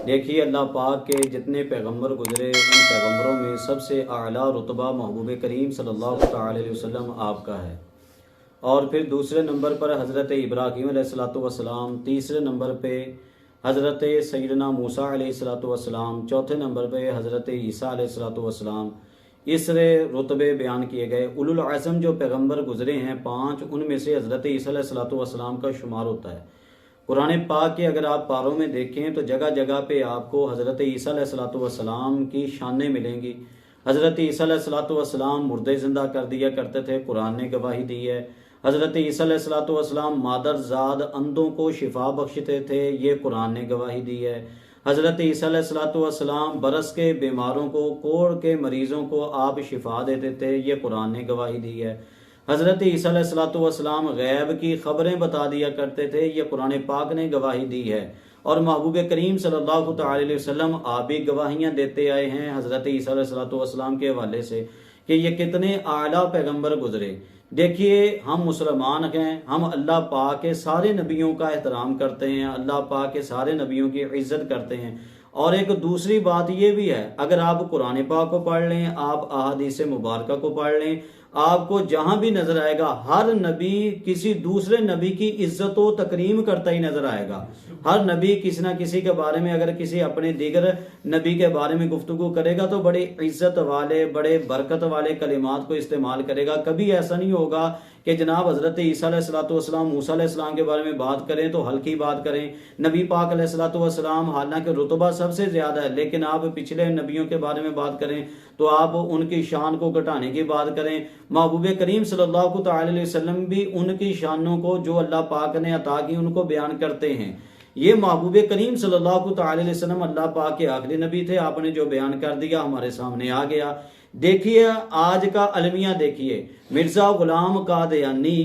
देखिए अल्लाह पाक के जितने पैगंबर गुजरे उन पैगंबरों में सबसे आला रुतबा महबूब करीम सल्लल्लाहु अलैहि वसल्लम आपका है। और फिर दूसरे नंबर पर हज़रत इब्राहीम अलैहिस्सलातु वस्सलाम, तीसरे नंबर पे हज़रत सैयदना मूसा अलैहिस्सलातु वस्सलाम, चौथे नंबर पे हज़रत ईसा अलैहिस्सलातु वस्सलाम। इस रुतबे बयान किए गए। उलुल अज़्म जो पैगंबर गुजरे हैं 5, उनमें से हज़रत ईसा अलैहिस्सलातु वस्सलाम का शुमार होता है। कुरान पाक के अगर आप पारों में देखें तो जगह जगह पे आपको हज़रत ईसा अलैहिस्सलातु वस्सलाम की शानें मिलेंगी। हज़रत ईसा अलैहिस्सलातु वस्सलाम मुर्दे ज़िंदा कर दिया करते थे, कुरान ने गवाही दी है। हज़रत ईसा अलैहिस्सलातु वस्सलाम मादरजाद अंधों को शिफा बख्शते थे, ये कुरान ने गवाही दी है। हज़रत ईसा अलैहिस्सलातु वस्सलाम बरस के बीमारों को, कोढ़ के मरीज़ों को आप शिफा देते थे, ये कुरान ने गवाही दी है। हज़रत ईसा अलैहिस्सलातु वस्सलाम गैब की खबरें बता दिया करते थे, ये कुरान पाक ने गवाही दी है। और महबूब करीम सल्लल्लाहु अलैहि वसल्लम आप भी गवाहियाँ देते आए हैं हज़रत ईसा अलैहिस्सलातु वस्सलाम के हवाले से कि ये कितने आला पैगंबर गुजरे। देखिए हम मुसलमान हैं, हम अल्लाह पाक के सारे नबियों का एहतराम करते हैं, अल्लाह पाक के सारे नबियों की इज़्ज़त करते हैं। और एक दूसरी बात ये भी है, अगर आप कुरान पाक को पढ़ लें, आप अहादीस मुबारक को पढ़ लें, आपको जहां भी नजर आएगा हर नबी किसी दूसरे नबी की इज्जत व तकरीम करता ही नजर आएगा। हर नबी किसी ना किसी के बारे में, अगर किसी अपने दीगर नबी के बारे में गुफ्तगू करेगा तो बड़े इज्जत वाले, बड़े बरकत वाले कलिमात को इस्तेमाल करेगा। कभी ऐसा नहीं होगा कि जनाब हज़रत ईसा अलैहिस्सलातु वस्सलाम, मूसा अलैहिस्सलाम के बारे में बात करें तो हल्की बात करें। नबी पाक अलैहिस्सलातु वस्सलाम हालांकि रुतबा सबसे ज़्यादा है, लेकिन आप पिछले नबियों के बारे में बात करें तो आप उनकी शान को घटाने की बात करें। महबूब करीम सल्लल्लाहु अलैहि वसल्लम भी उनकी शानों को जो अल्लाह पाक ने अता की उनको बयान करते हैं। ये महबूब करीम सल्लल्लाहु अलैहि वसल्लम अल्लाह पाक के आखिरी नबी थे, आपने जो बयान कर दिया हमारे सामने आ गया। देखिए आज का अलमिया देखिए, मिर्जा गुलाम कादियानी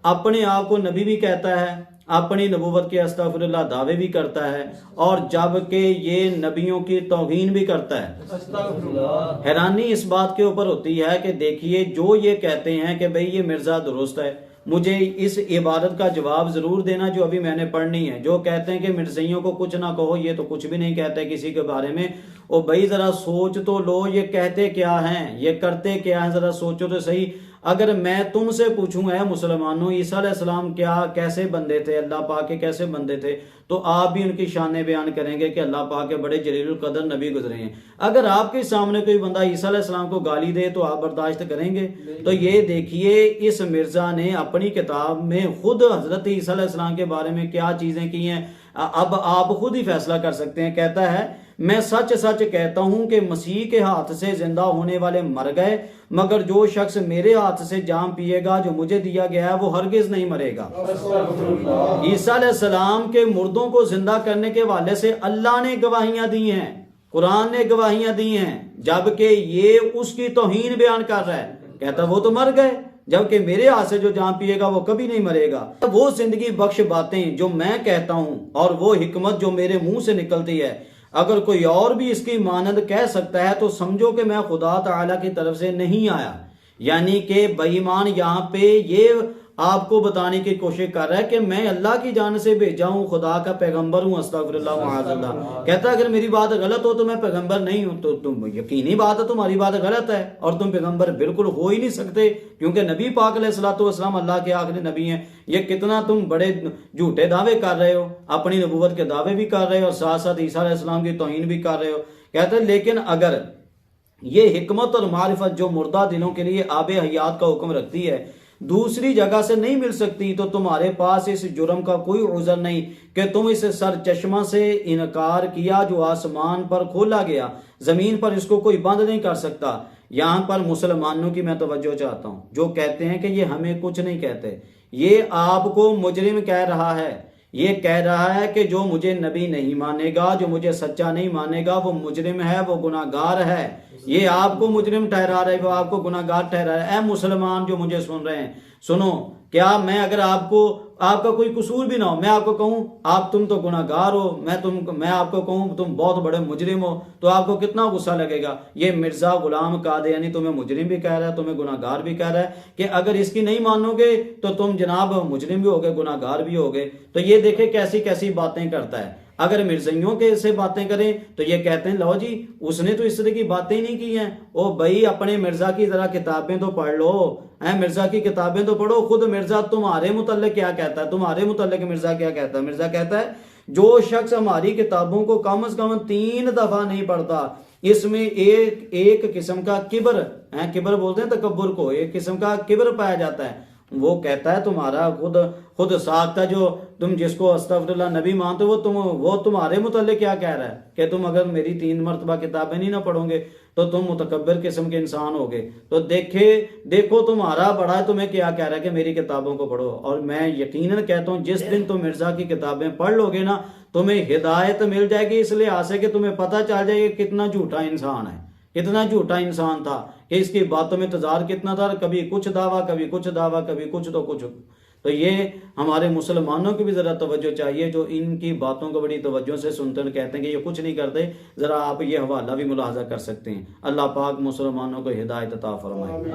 अपने आप को नबी भी कहता है, अपनी नबूवत के अस्तगफिरुल्लाह दावे भी करता है, और जबकि ये नबियों की तौहीन भी करता है। हैरानी इस बात के ऊपर होती है कि देखिए जो ये कहते हैं कि भाई ये मिर्जा दुरुस्त है, मुझे इस इबारत का जवाब जरूर देना जो अभी मैंने पढ़नी है। जो कहते हैं कि मिर्ज़इयों को कुछ ना कहो, ये तो कुछ भी नहीं कहते किसी के बारे में। ओ भाई जरा सोच तो लो, ये कहते क्या हैं, ये करते क्या हैं, जरा सोचो तो सही। अगर मैं तुमसे पूछूं है मुसलमानों, ईसा अलैहिस्सलाम क्या कैसे बंदे थे, अल्लाह पाक के कैसे बंदे थे, तो आप भी उनकी शान बयान करेंगे कि अल्लाह पाक के बड़े जलीलुल कदर नबी गुजरे हैं। अगर आपके सामने कोई बंदा ईसा अलैहिस्सलाम को गाली दे तो आप बर्दाश्त करेंगे? तो ये देखिए इस मिर्जा ने अपनी किताब में खुद हजरत ईसा अलैहिस्सलाम के बारे में क्या चीजें की हैं, अब आप खुद ही फैसला कर सकते हैं। कहता है मैं सच सच कहता हूं कि मसीह के हाथ से जिंदा होने वाले मर गए, मगर जो शख्स मेरे हाथ से जाम पिएगा जो मुझे दिया गया है वो हरगिज नहीं मरेगा। ईसा अलैहिस्सलाम के मुर्दों को जिंदा करने के हवाले से अल्लाह ने गवाहियां दी हैं, कुरान ने गवाहियां दी हैं, जबकि ये उसकी तौहीन बयान कर रहा है। कहता वो तो मर गए, जबकि मेरे हाथ से जो जाम पिएगा वो कभी नहीं मरेगा। वो जिंदगी बख्श बातें जो मैं कहता हूं और वो हिकमत जो मेरे मुंह से निकलती है, अगर कोई और भी इसकी मानद कह सकता है तो समझो कि मैं खुदा ताला की तरफ से नहीं आया। यानी कि बेईमान यहाँ पे ये आपको बताने की कोशिश कर रहा है कि मैं अल्लाह की जान से भेजा हूँ, खुदा का पैगंबर हूँ, अस्तगफिरुल्लाह माअज़ल्लाह। कहता है अगर मेरी बात गलत हो तो मैं पैगंबर नहीं हूँ, तो तुम यकीनी बात है तुम्हारी बात गलत है और तुम पैगंबर बिल्कुल हो ही नहीं सकते, क्योंकि नबी पाक अलैहिस्सलातु वस्सलाम अल्लाह के आखिरी नबी हैं। ये कितना तुम बड़े झूठे दावे कर रहे हो, अपनी नबूवत के दावे भी कर रहे हो और साथ साथ ईसा अलैहिस्सलाम की तौहीन भी कर रहे हो। कहते हैं लेकिन अगर ये हिकमत और मारिफत जो मुर्दा दिलों के लिए आबे हयात का हुक्म रखती है दूसरी जगह से नहीं मिल सकती, तो तुम्हारे पास इस जुर्म का कोई उज़र नहीं कि तुम इस सर चश्मा से इनकार किया जो आसमान पर खोला गया, जमीन पर इसको कोई बंद नहीं कर सकता। यहाँ पर मुसलमानों की मैं तवज्जो चाहता हूँ जो कहते हैं कि ये हमें कुछ नहीं कहते, ये आपको मुजरिम कह रहा है। ये कह रहा है कि जो मुझे नबी नहीं मानेगा, जो मुझे सच्चा नहीं मानेगा, वो मुजरिम है, वो गुनाहगार है। ये आपको मुजरिम ठहरा रहे, वो आपको गुनाहगार ठहरा रहे। ऐ मुसलमान जो मुझे सुन रहे हैं, सुनो, क्या मैं अगर आपका कोई कसूर भी ना हो, मैं आपको कहूं आप तुम तो गुनाहगार हो, मैं आपको कहूं तुम बहुत बड़े मुजरिम हो, तो आपको कितना गुस्सा लगेगा। ये मिर्जा गुलाम कादियानी तुम्हें मुजरिम भी कह रहा है, तुम्हें गुनाहगार भी कह रहा है कि अगर इसकी नहीं मानोगे तो तुम जनाब मुजरिम भी हो गए, गुनाहगार भी हो गए। तो ये देखे कैसी कैसी बातें करता है। अगर मिर्ज़ाइयों के से बातें करें तो ये कहते हैं लो जी उसने तो इस तरह की बातें नहीं की हैं। ओ भाई अपने मिर्ज़ा की ज़रा किताबें तो पढ़ लो, है मिर्ज़ा की किताबें तो पढ़ो। खुद मिर्ज़ा तुम्हारे मुतल्लिक क्या कहता है, तुम्हारे मुतल्लिक मिर्ज़ा क्या कहता है। मिर्ज़ा कहता है जो शख्स हमारी किताबों को कम से कम 3 दफ़ा नहीं पढ़ता, इसमें एक किस्म का किबर है, किबर बोलते हैं तकब्बुर को, एक किस्म का किबर पाया जाता है। वो कहता है तुम्हारा खुद साख्ता जो तुम जिसको अस्तगफिरुल्लाह नबी मानते हो वो तुम्हारे मुतल्लिक क्या कह रहा है कि तुम अगर मेरी 3 मरतबा किताबें नहीं ना पढ़ोगे तो तुम मुतकब्बिर किस्म के इंसान होगे। तो देखो तुम्हारा बड़ा है तुम्हें क्या कह रहा है कि मेरी किताबों को पढ़ो। और मैं यकीनन कहता हूँ जिस दिन तुम मिर्जा की किताबें पढ़ लोगे ना तुम्हें हिदायत मिल जाएगी, इस लिहाज से कि तुम्हें पता चल जाएगा कितना झूठा इंसान है, कितना झूठा इंसान था, कि इसकी बातों में तजार कितना था, कभी कुछ दावा कभी कुछ दावा कभी कुछ तो कुछ। तो ये हमारे मुसलमानों की भी ज़रा तवज्जो चाहिए जो इनकी बातों को बड़ी तवज्जो से सुनते हैं, कहते हैं कि ये कुछ नहीं करते। ज़रा आप ये हवाला भी मुलाहजा कर सकते हैं। अल्लाह पाक मुसलमानों को हिदायत अता फरमाए।